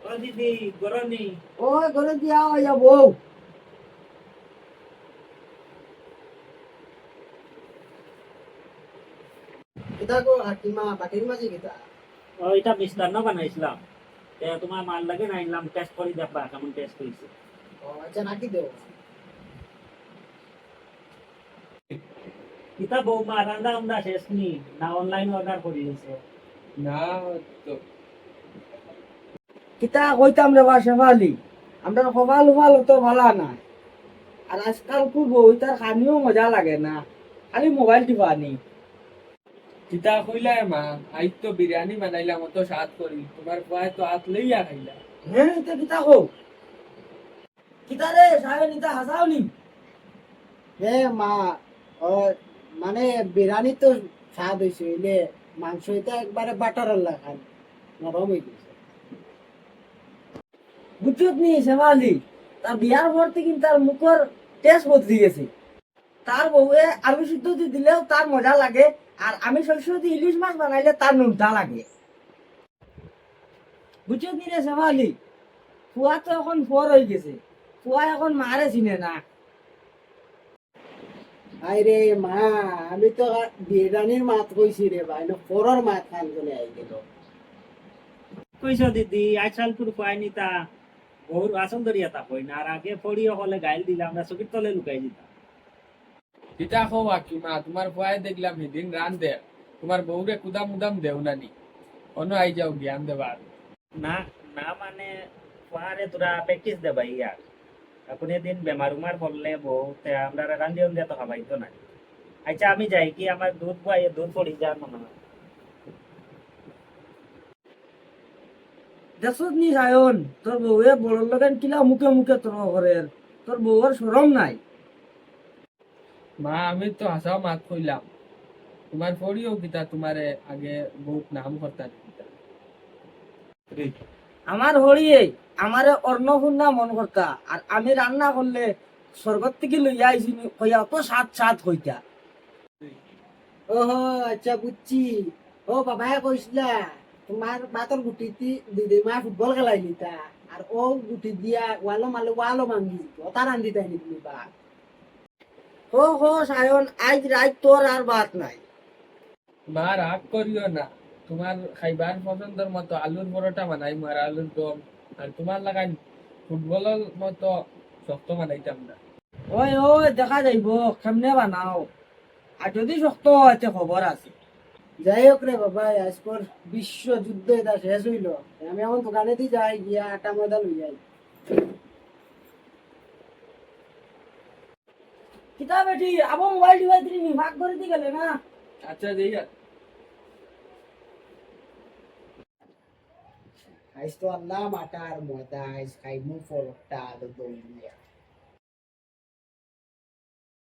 ও দিদি গরনি ও করে দিয়া হইয়া বউ কিতা গো হাকিমা বাটির মাঝে কিতা ও এটা মিষ্টান্ন বানাইছিলাম তোমার মাল লাগে না আনলাম টেস্ট করে দেখবা কেমন টেস্ট হয়েছে ও আচ্ছা নাকি দেও কিতা বৌমা রান্না আমরা শেষ নি না অনলাইন অর্ডার করে দিয়েছো না তো কিতা কইতাম রে বা শেফালি আমরা সবাল উবাল তো ভালা না আর আজকাল খুব ওইটার খানিও মজা লাগে না খালি মোবাইল টিপানি কিতা কইলাই মা আই তো বিরিয়ানি বানাইলাম অত স্বাদ করি তোমার পায়ে তো হাত লইয়া খাইলা হ্যাঁ এটা কিতা কো কিতা রে সাহেব নিতা হাসাও নি হে মা ও মানে বিরিয়ানি তো স্বাদ হইছে এলে মাংস এটা একবারে বাটার লাগান নরম হয়ে গেছে বুঝছত নি শেফালি তার বিয়ার পর থেকে কিন্তু তার মুখর টেস্ট বদলে গেছে তার বউয়ে আলু সিদ্ধ দিয়ে দিলেও তার মজা লাগে আর আমি শস্য দিয়ে ইলিশ মাছ বানাইলে তার নুনটা লাগে বুঝছো কি রে শেফালি ফুয়া তো এখন ফর হয়ে গেছে ফুয়া এখন মারে চিনে না আরে মা আমি তো বিরিয়ানির মাত কইছি রে ভাই না ফরর মাত খান চলে আই গেল কইছো দিদি আজকালপুর পাইনি তা বহুর আসন ধরিয়া তা কই না আর আগে পড়িও হলে গাইল দিলাম আমরা চকির তলে লুকাই দিতাম কিতা খোয়া কি মা তোমার পায়ে দেখলাম সেদিন রান দে তোমার বউরে কুদাম মুদাম দেও নানি অন্য আই যাও জ্ঞান দেবার না না মানে পারে তোরা প্র্যাকটিস দেবা ইয়ার এখন এদিন বেমার উমার পড়লে বউ আমরা রান্ধিয়ে দিয়ে তো খাবাই তো না আচ্ছা আমি যাই কি আমার দুধ বয়ে দুধ পড়ি যার মনে হয় দেখছত নি সায়ন তোর বউয়ে বড় লোকেন কিলা মুখে মুখে তোর ঘরের তোর বউর শরম নাই মা আমি তো হাসাও মাত কইলাম তোমার পড়িও কিতা তোমারে আগে বহুত নাম করতা কিতা আমার হরিয়ে আমারে অর্ণপূর্ণা মন করতা আর আমি রান্না করলে স্বর্গত থেকে লইয়া আইছি কইয়া অত সাত সাত হইতা ওহো আচ্ছা বুঝছি ও বাবাই কইছিলা তোমার বাতর গুটি দিদি মা ফুটবল খেলাই নিতা আর ও গুটি দিয়া ওয়ালো মালে ওয়ালো মাঙ্গি ওটা রান্ধি তাই নি তুমি বা ও হো সায়ন আজ রাত তোর আর বাত নাই মা রাগ করিও না তোমার খাইবার পছন্দের মতো আলুর পরোটা বানাই আর আলুর দম আর তোমার লাগাই ফুটবলের মতো শক্ত বানাইতাম না ওই ওই দেখা যাইব কেমনে বানাও আর যদি শক্ত হইতে খবর আছে যাই হোক রে বাবা আজকের বিশ্বযুদ্ধ এটা শেষ হইল আমি এখন দোকানে দিয়ে যাই গিয়া আটা ময়দা লই যাই কিতা বেটি আবো মোবাইল ডিভাইস দিলি ভাগ করে দিয়ে গেলে না আচ্ছা যেই আইস তো আল্লাহ মাটার ময়দা আইস খাইমু পরোটা আলু দম দিয়া